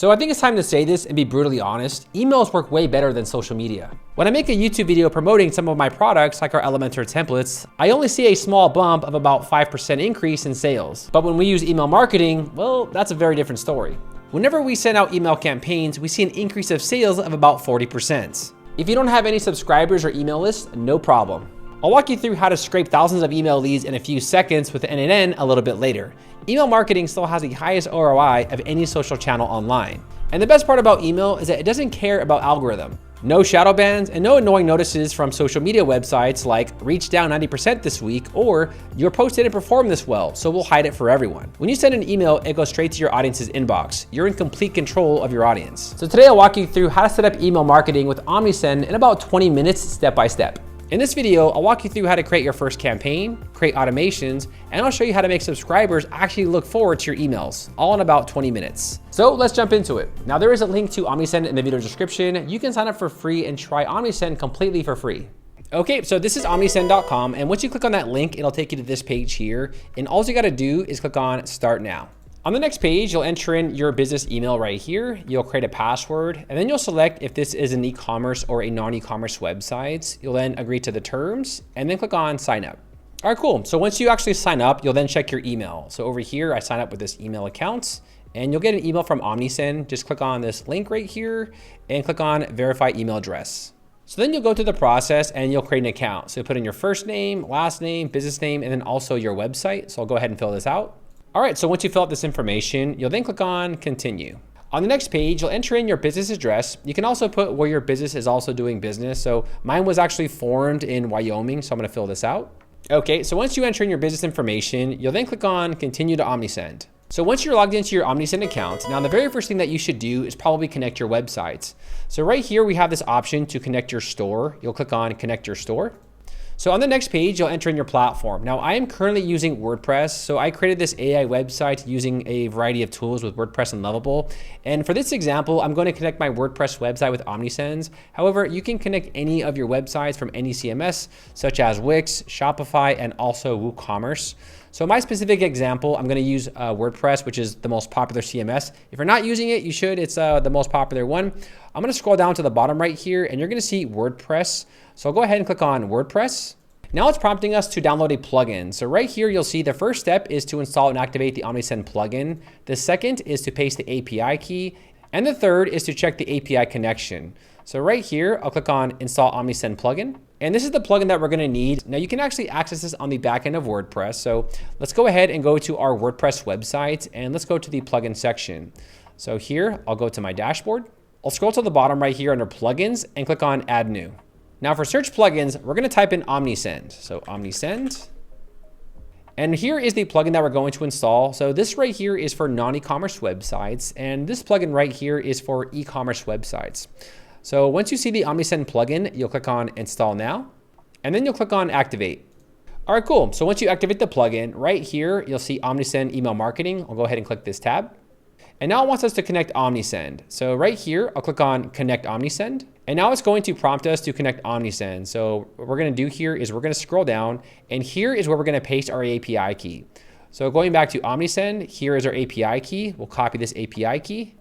So I think it's time to say this and be brutally honest. Emails work way better than social media. When I make a YouTube video promoting some of my products like our Elementor templates, I only see a small bump of about 5% increase in sales. But when we use email marketing, well, that's a very different story. Whenever we send out email campaigns, we see an increase of sales of about 40%. If you don't have any subscribers or email lists, no problem. I'll walk you through how to scrape thousands of email leads in a few seconds with NNN a little bit later. Email marketing still has the highest ROI of any social channel online. And the best part about email is that it doesn't care about algorithm. No shadow bans and no annoying notices from social media websites like reached down 90% this week or your post didn't perform this well, so we'll hide it for everyone. When you send an email, it goes straight to your audience's inbox. You're in complete control of your audience. So today I'll walk you through how to set up email marketing with Omnisend in about 20 minutes step by step. In this video, I'll walk you through how to create your first campaign, create automations, and I'll show you how to make subscribers actually look forward to your emails, all in about 20 minutes. So let's jump into it. Now there is a link to Omnisend in the video description. You can sign up for free and try Omnisend completely for free. Okay, so this is omnisend.com, and once you click on that link, it'll take you to this page here, and all you gotta do is click on Start Now. On the next page, you'll enter in your business email right here. You'll create a password, and then you'll select if this is an e-commerce or a non-e-commerce website. You'll then agree to the terms and then click on sign up. All right, cool. So once you actually sign up, you'll then check your email. So over here, I sign up with this email account and you'll get an email from Omnisend. Just click on this link right here and click on verify email address. So then you'll go through the process and you'll create an account. So you put in your first name, last name, business name, and then also your website. So I'll go ahead and fill this out. All right, so once you fill out this information, you'll then click on continue. On the next page, you'll enter in your business address. You can also put where your business is also doing business. So mine was actually formed in Wyoming, so I'm gonna fill this out. Okay, so once you enter in your business information, you'll then click on continue to Omnisend. So once you're logged into your Omnisend account, now the very first thing that you should do is probably connect your websites. So right here, we have this option to connect your store. You'll click on connect your store. So on the next page, you'll enter in your platform. Now I am currently using WordPress. So I created this AI website using a variety of tools with WordPress and Lovable. And for this example, I'm going to connect my WordPress website with Omnisend. However, you can connect any of your websites from any CMS, such as Wix, Shopify, and also WooCommerce. So my specific example, I'm going to use WordPress, which is the most popular CMS. If you're not using it, you should. It's the most popular one. I'm going to scroll down to the bottom right here, and you're going to see WordPress. So I'll go ahead and click on WordPress. Now it's prompting us to download a plugin. So right here, you'll see the first step is to install and activate the Omnisend plugin. The second is to paste the API key. And the third is to check the API connection. So right here, I'll click on install Omnisend plugin. And this is the plugin that we're gonna need. Now you can actually access this on the back end of WordPress. So let's go ahead and go to our WordPress website and let's go to the plugin section. So here, I'll go to my dashboard. I'll scroll to the bottom right here under plugins and click on add new. Now for search plugins, we're gonna type in Omnisend. So Omnisend. And here is the plugin that we're going to install. So this right here is for non-e-commerce websites. And this plugin right here is for e-commerce websites. So once you see the Omnisend plugin, you'll click on install now, and then you'll click on activate. All right, cool. So once you activate the plugin right here, you'll see Omnisend email marketing. I'll go ahead and click this tab. And now it wants us to connect Omnisend. So right here, I'll click on connect Omnisend. And now it's going to prompt us to connect Omnisend. So what we're gonna do here is we're gonna scroll down, and here is where we're gonna paste our API key. So going back to Omnisend, here is our API key. We'll copy this API key.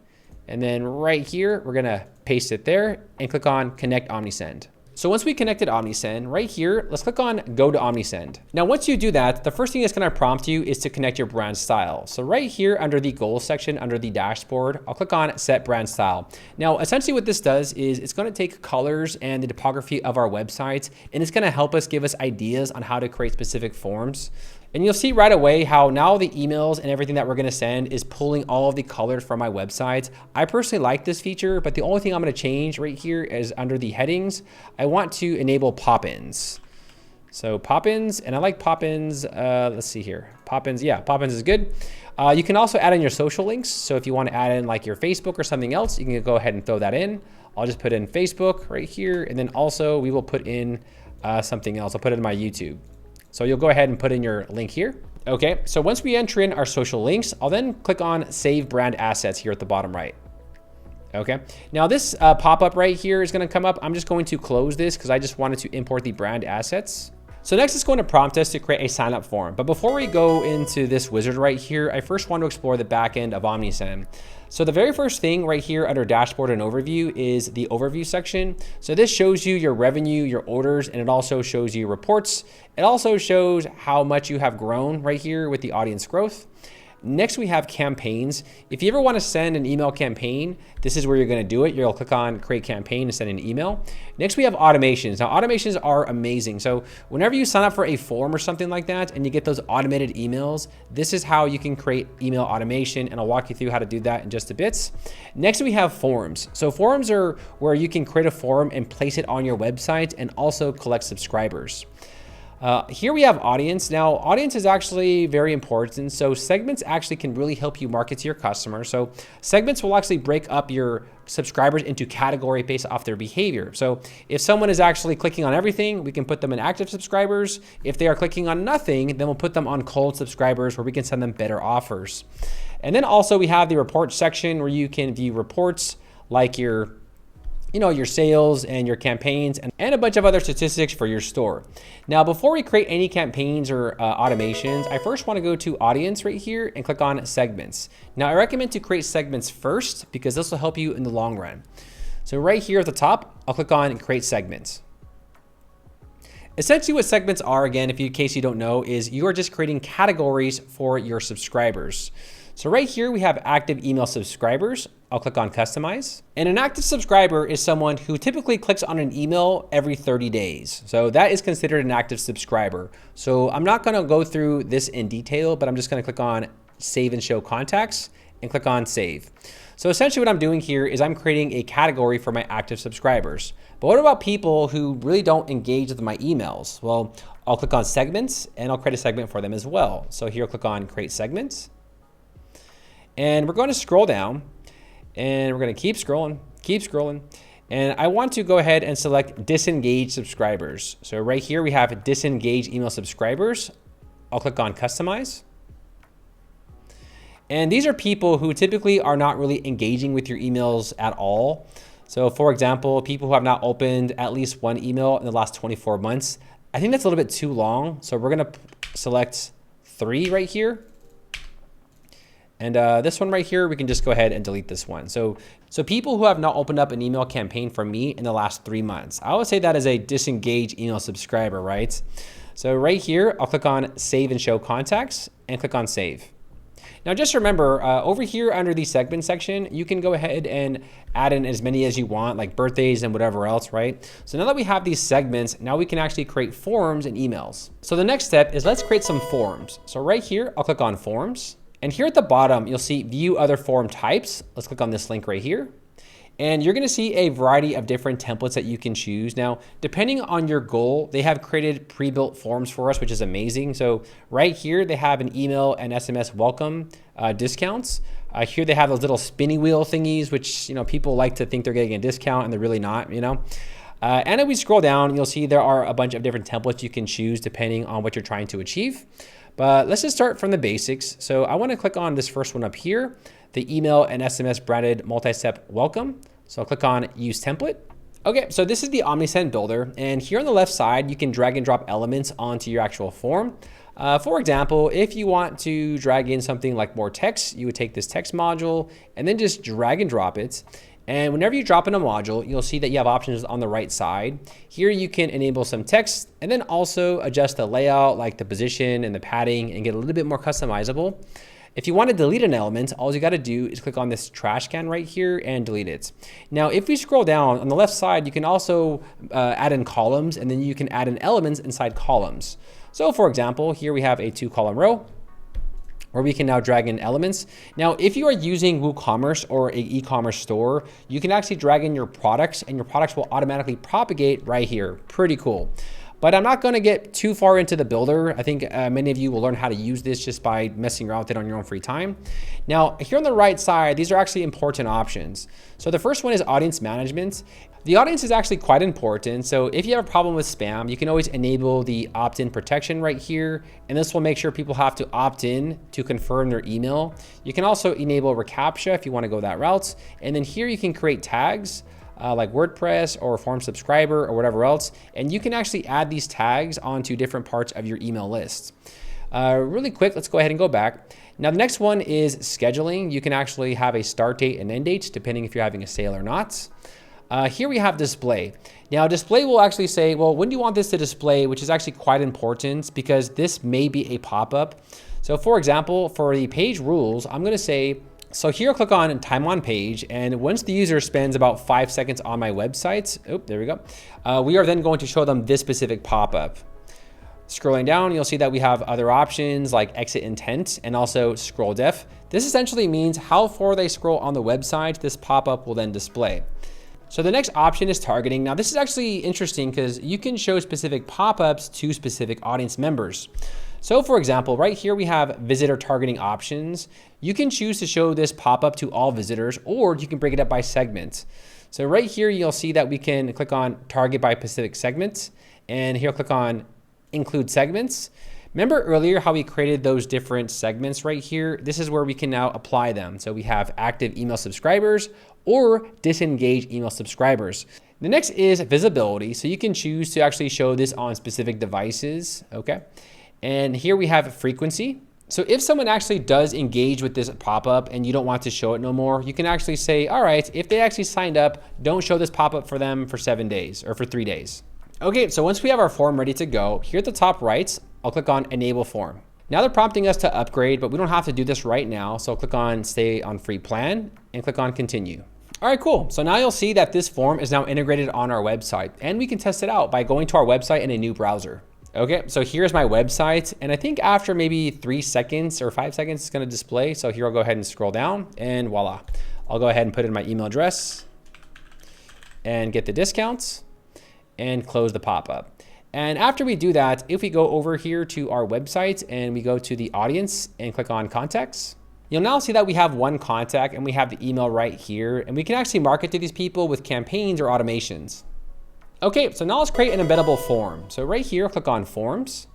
And then right here, we're gonna paste it there and click on connect Omnisend. So once we connected Omnisend, right here, let's click on go to Omnisend. Now, once you do that, the first thing it's gonna prompt you is to connect your brand style. So right here under the goals section, under the dashboard, I'll click on set brand style. Now, essentially what this does is it's gonna take colors and the typography of our websites, and it's gonna help us give us ideas on how to create specific forms. And you'll see right away how now the emails and everything that we're gonna send is pulling all of the colors from my website. I personally like this feature, but the only thing I'm gonna change right here is under the headings, I want to enable pop-ins. So pop-ins, and I like pop-ins, let's see here. Pop-ins, yeah, pop-ins is good. You can also add in your social links. So if you wanna add in like your Facebook or something else, you can go ahead and throw that in. I'll just put in Facebook right here. And then also we will put in something else. I'll put it in my YouTube. So you'll go ahead and put in your link here. Okay, so once we enter in our social links, I'll then click on Save Brand Assets here at the bottom right. Okay, now this pop-up right here is gonna come up. I'm just going to close this because I just wanted to import the brand assets. So next it's going to prompt us to create a sign-up form. But before we go into this wizard right here, I first want to explore the back end of Omnisend. So the very first thing right here under dashboard and overview is the overview section. So this shows you your revenue, your orders, and it also shows you reports. It also shows how much you have grown right here with the audience growth. Next, we have campaigns. If you ever want to send an email campaign, this is where you're going to do it. You'll click on create campaign and send an email. Next, we have automations. Now, automations are amazing. So whenever you sign up for a form or something like that and you get those automated emails, this is how you can create email automation, and I'll walk you through how to do that in just a bit. Next, we have forms. So forms are where you can create a form and place it on your website and also collect subscribers. Here we have audience. Now, audience is actually very important. So segments actually can really help you market to your customers. So segments will actually break up your subscribers into category based off their behavior. So if someone is actually clicking on everything, we can put them in active subscribers. If they are clicking on nothing, then we'll put them on cold subscribers where we can send them better offers. And then also we have the report section where you can view reports like your sales and your campaigns and a bunch of other statistics for your store. Now, before we create any campaigns or automations, I first want to go to audience right here and click on segments. Now, I recommend to create segments first because this will help you in the long run. So right here at the top, I'll click on create segments. Essentially what segments are, again, in case you don't know, is you are just creating categories for your subscribers. So right here we have active email subscribers. I'll click on customize. And an active subscriber is someone who typically clicks on an email every 30 days. So that is considered an active subscriber. So I'm not gonna go through this in detail, but I'm just gonna click on save and show contacts and click on save. So essentially what I'm doing here is I'm creating a category for my active subscribers. But what about people who really don't engage with my emails? Well, I'll click on segments and I'll create a segment for them as well. So here I'll click on create segments. And we're going to scroll down and we're going to keep scrolling. And I want to go ahead and select disengage subscribers. So right here we have disengage email subscribers. I'll click on customize. And these are people who typically are not really engaging with your emails at all. So for example, people who have not opened at least one email in the last 24 months. I think that's a little bit too long. So we're going to select 3 right here. And this one right here, we can just go ahead and delete this one. So people who have not opened up an email campaign from me in the last 3 months, I would say that is a disengaged email subscriber, right? So right here, I'll click on save and show contacts and click on save. Now just remember, over here under the segment section, you can go ahead and add in as many as you want, like birthdays and whatever else, right? So now that we have these segments, now we can actually create forms and emails. So the next step is let's create some forms. So right here, I'll click on forms. And here at the bottom, you'll see view other form types. Let's click on this link right here. And you're gonna see a variety of different templates that you can choose. Now, depending on your goal, they have created pre-built forms for us, which is amazing. So right here, they have an email and SMS welcome discounts. Here they have those little spinny wheel thingies, which people like to think they're getting a discount and they're really not, And if we scroll down, you'll see there are a bunch of different templates you can choose depending on what you're trying to achieve. But let's just start from the basics. So I want to click on this first one up here, the email and SMS branded multi-step welcome. So I'll click on use template. Okay, so this is the Omnisend builder. And here on the left side, you can drag and drop elements onto your actual form. For example, if you want to drag in something like more text, you would take this text module and then just drag and drop it. And whenever you drop in a module, you'll see that you have options on the right side. Here you can enable some text and then also adjust the layout, like the position and the padding, and get a little bit more customizable. If you want to delete an element, all you got to do is click on this trash can right here and delete it. Now, if we scroll down on the left side, you can also add in columns, and then you can add in elements inside columns. So for example, here we have a 2-column row, where we can now drag in elements. Now, if you are using WooCommerce or an e-commerce store, you can actually drag in your products and your products will automatically propagate right here. Pretty cool. But I'm not gonna get too far into the builder. I think many of you will learn how to use this just by messing around with it on your own free time. Now, here on the right side, these are actually important options. So the first one is audience management. The audience is actually quite important. So if you have a problem with spam, you can always enable the opt-in protection right here. And this will make sure people have to opt in to confirm their email. You can also enable reCAPTCHA if you wanna go that route. And then here you can create tags. Like WordPress or form subscriber or whatever else. And you can actually add these tags onto different parts of your email list. Really quick, let's go ahead and go back. Now the next one is scheduling. You can actually have a start date and end date depending if you're having a sale or not. Here we have display. Now display will actually say, well, when do you want this to display, which is actually quite important because this may be a pop-up. So for example, for the page rules, I'm gonna say, so here I'll click on time on page, and once the user spends about 5 seconds on my website, there we go, we are then going to show them this specific pop-up. Scrolling down, you'll see that we have other options like exit intent and also scroll depth. This essentially means how far they scroll on the website, this pop-up will then display. So the next option is targeting. Now this is actually interesting because you can show specific pop-ups to specific audience members. So for example, right here we have visitor targeting options. You can choose to show this pop-up to all visitors, or you can break it up by segment. So right here, you'll see that we can click on target by specific segments, and here I'll click on include segments. Remember earlier how we created those different segments right here? This is where we can now apply them. So we have active email subscribers or disengaged email subscribers. The next is visibility. So you can choose to actually show this on specific devices, okay? And here we have frequency. So if someone actually does engage with this pop-up and you don't want to show it no more, you can actually say, all right, if they actually signed up, don't show this pop-up for them for 7 days or for 3 days. Okay, so once we have our form ready to go, here at the top right, I'll click on enable form. Now they're prompting us to upgrade, but we don't have to do this right now. So I'll click on stay on free plan and click on continue. All right, cool. So now you'll see that this form is now integrated on our website, and we can test it out by going to our website in a new browser. Okay, so here's my website, and I think after maybe 3 seconds or 5 seconds, it's gonna display. So here I'll go ahead and scroll down, and voila. I'll go ahead and put in my email address and get the discounts and close the pop-up. And after we do that, if we go over here to our website and we go to the audience and click on contacts, you'll now see that we have one contact and we have the email right here, and we can actually market to these people with campaigns or automations. Okay, so now let's create an embeddable form. So right here, I'll click on forms,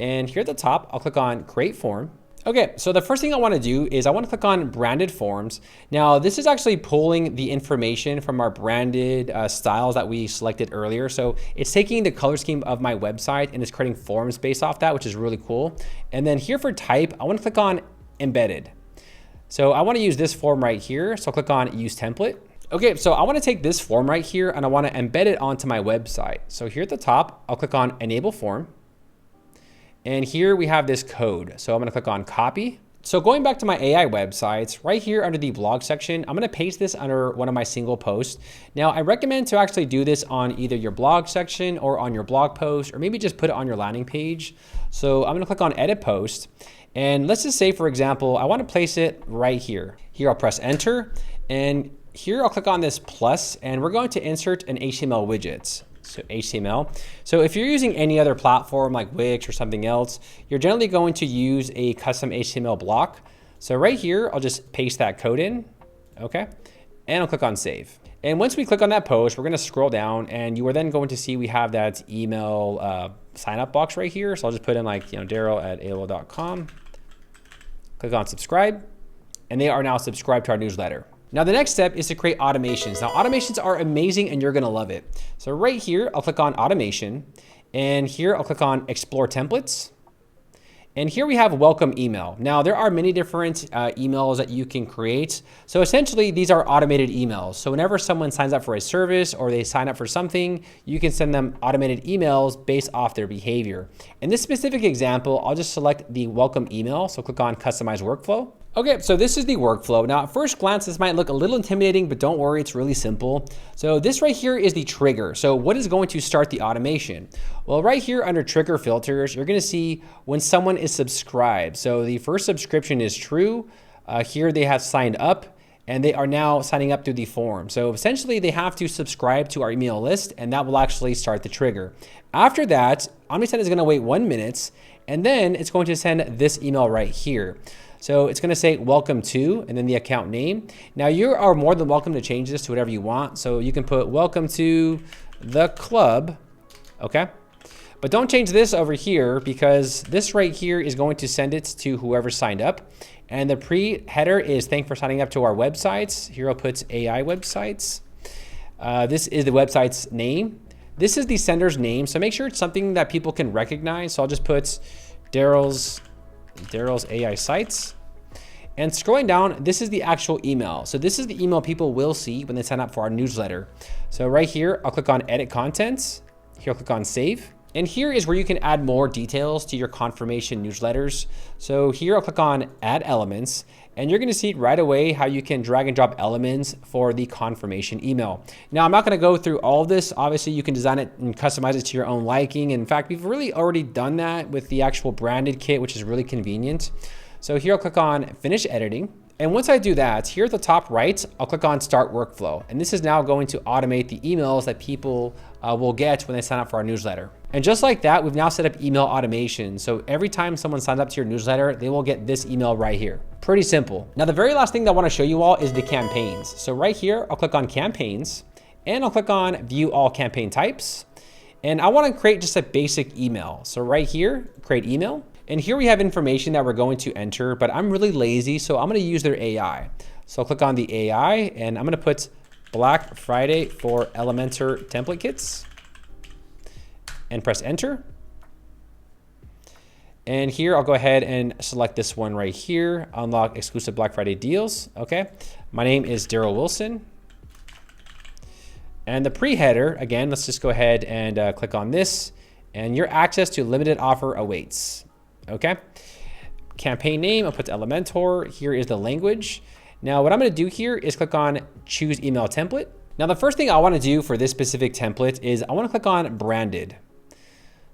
and here at the top, I'll click on create form. Okay, so the first thing I want to do is I want to click on branded forms. Now this is actually pulling the information from our branded styles that we selected earlier. So it's taking the color scheme of my website and it's creating forms based off that, which is really cool. And then here for type, I want to click on embedded. So I want to use this form right here. So I'll click on use template. Okay, so I want to take this form right here and I want to embed it onto my website. So here at the top, I'll click on enable form. And here we have this code. So I'm gonna click on copy. So going back to my AI websites, right here under the blog section, I'm gonna paste this under one of my single posts. Now I recommend to actually do this on either your blog section or on your blog post, or maybe just put it on your landing page. So I'm gonna click on edit post. And let's just say, for example, I wanna place it right here. Here I'll press enter. And here I'll click on this plus, and we're going to insert an HTML widget. So HTML. So if you're using any other platform like Wix or something else, you're generally going to use a custom HTML block. So right here, I'll just paste that code in, okay? And I'll click on save. And once we click on that post, we're gonna scroll down and you are then going to see we have that email sign up box right here. So I'll just put in like, Daryl@aol.com, click on subscribe, and they are now subscribed to our newsletter. Now the next step is to create automations. Now automations are amazing and you're gonna love it. So right here, I'll click on automation, and here I'll click on explore templates. And here we have welcome email. Now there are many different emails that you can create. So essentially these are automated emails. So whenever someone signs up for a service or they sign up for something, you can send them automated emails based off their behavior. In this specific example, I'll just select the welcome email. So click on customize workflow. Okay, so this is the workflow. Now at first glance, this might look a little intimidating, but don't worry, it's really simple. So this right here is the trigger. So what is going to start the automation? Well, right here under trigger filters, you're gonna see when someone is subscribed. So the first subscription is true. Here they have signed up and they are now signing up through the form. So essentially they have to subscribe to our email list and that will actually start the trigger. After that, Omnisend is gonna wait 1 minute and then it's going to send this email right here. So it's gonna say welcome to, and then the account name. Now you are more than welcome to change this to whatever you want. So you can put welcome to the club, okay? But don't change this over here because this right here is going to send it to whoever signed up. And the pre-header is thanks for signing up to our websites. Here I'll put AI websites. This is the website's name. This is the sender's name. So make sure it's something that people can recognize. So I'll just put Daryl's AI sites. And scrolling down, this is the actual email. So this is the email people will see when they sign up for our newsletter. So right here, I'll click on edit contents. Here, I'll click on save. And here is where you can add more details to your confirmation newsletters. So here I'll click on add elements, and you're gonna see right away how you can drag and drop elements for the confirmation email. Now, I'm not gonna go through all of this. Obviously, you can design it and customize it to your own liking. In fact, we've really already done that with the actual branded kit, which is really convenient. So here I'll click on finish editing. And once I do that, here at the top right, I'll click on start workflow. And this is now going to automate the emails that people will get when they sign up for our newsletter. And just like that, we've now set up email automation. So every time someone signs up to your newsletter, they will get this email right here. Pretty simple. Now, the very last thing that I want to show you all is the campaigns. So right here, I'll click on campaigns, and I'll click on view all campaign types. And I want to create just a basic email. So right here, create email. And here we have information that we're going to enter, but I'm really lazy, so I'm going to use their AI. So I'll click on the AI, and I'm going to put Black Friday for Elementor template kits and press enter. And here I'll go ahead and select this one right here, unlock exclusive Black Friday deals. Okay. My name is Daryl Wilson. And the pre-header, again, let's just go ahead and click on this, and your access to limited offer awaits. Okay. Campaign name, I'll put Elementor. Here is the language. Now, what I'm going to do here is click on choose email template. Now, the first thing I want to do for this specific template is I want to click on branded.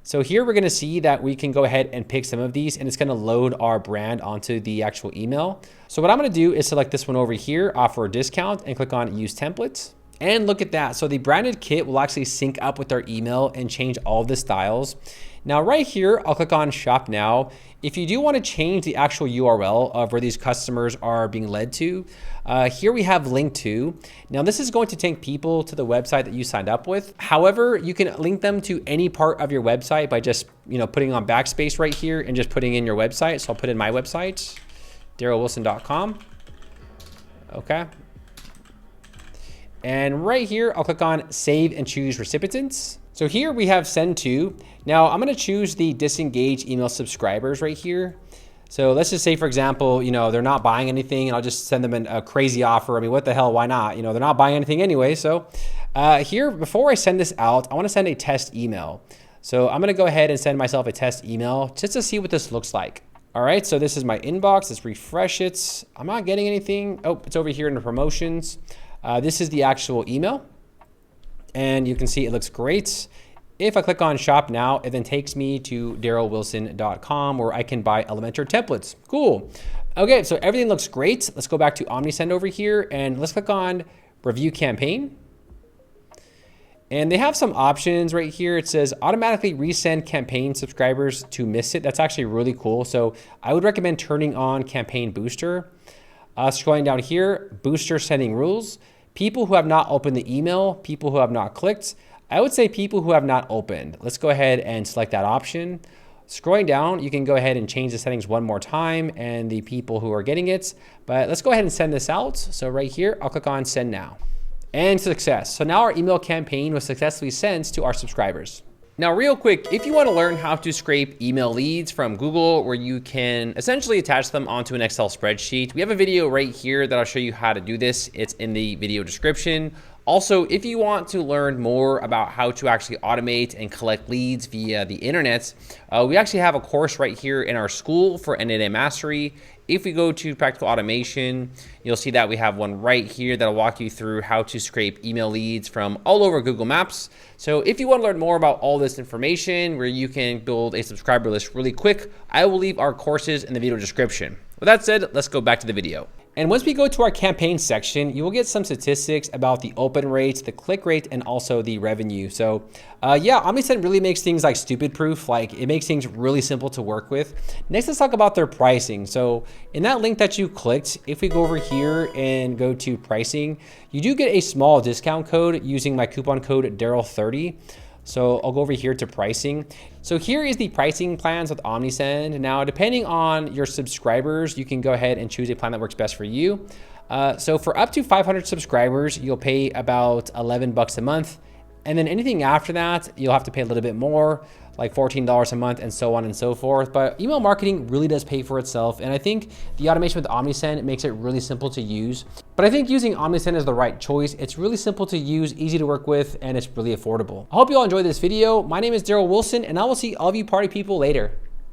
So here we're going to see that we can go ahead and pick some of these, and it's going to load our brand onto the actual email. So what I'm going to do is select this one over here, offer a discount, and click on use templates. And look at that. So the branded kit will actually sync up with our email and change all the styles. Now right here, I'll click on shop now. If you do want to change the actual URL of where these customers are being led to, here we have link to. Now this is going to take people to the website that you signed up with. However, you can link them to any part of your website by just putting on backspace right here and just putting in your website. So I'll put in my website, darylwilson.com. Okay. And right here, I'll click on save and choose recipients. So here we have send to. Now I'm going to choose the disengage email subscribers right here. So let's just say, for example, they're not buying anything, and I'll just send them a crazy offer. I mean, what the hell? Why not? They're not buying anything anyway. So here, before I send this out, I want to send a test email. So I'm going to go ahead and send myself a test email just to see what this looks like. All right. So this is my inbox. Let's refresh it. I'm not getting anything. Oh, it's over here in the promotions. This is the actual email, and you can see it looks great. If I click on shop now, it then takes me to darylwilson.com where I can buy Elementor templates. Cool. Okay, so everything looks great. Let's go back to Omnisend over here, and let's click on review campaign. And they have some options right here. It says automatically resend campaign subscribers to miss it. That's actually really cool. So I would recommend turning on campaign booster. Scrolling down here, booster sending rules. People who have not opened the email, people who have not clicked. I would say people who have not opened. Let's go ahead and select that option. Scrolling down, you can go ahead and change the settings one more time and the people who are getting it. But let's go ahead and send this out. So right here, I'll click on send now. And success. So now our email campaign was successfully sent to our subscribers. Now, real quick, if you want to learn how to scrape email leads from Google, where you can essentially attach them onto an Excel spreadsheet, we have a video right here that I'll show you how to do this. It's in the video description. Also, if you want to learn more about how to actually automate and collect leads via the internet, we actually have a course right here in our school for NNA Mastery. If we go to Practical Automation, you'll see that we have one right here that'll walk you through how to scrape email leads from all over Google Maps. So if you want to learn more about all this information, where you can build a subscriber list really quick, I will leave our courses in the video description. With that said, let's go back to the video. And once we go to our campaign section, you will get some statistics about the open rates, the click rate, and also the revenue. So yeah, Omnisend really makes things like stupid proof. Like, it makes things really simple to work with. Next, let's talk about their pricing. So in that link that you clicked, if we go over here and go to pricing, you do get a small discount code using my coupon code Daryl30. So I'll go over here to pricing. So here is the pricing plans with Omnisend. Now, depending on your subscribers, you can go ahead and choose a plan that works best for you. So for up to 500 subscribers, you'll pay about $11 a month. And then anything after that, you'll have to pay a little bit more, like $14 a month and so on and so forth. But email marketing really does pay for itself. And I think the automation with Omnisend makes it really simple to use. But I think using Omnisend is the right choice. It's really simple to use, easy to work with, and it's really affordable. I hope you all enjoyed this video. My name is Daryl Wilson, and I will see all of you party people later.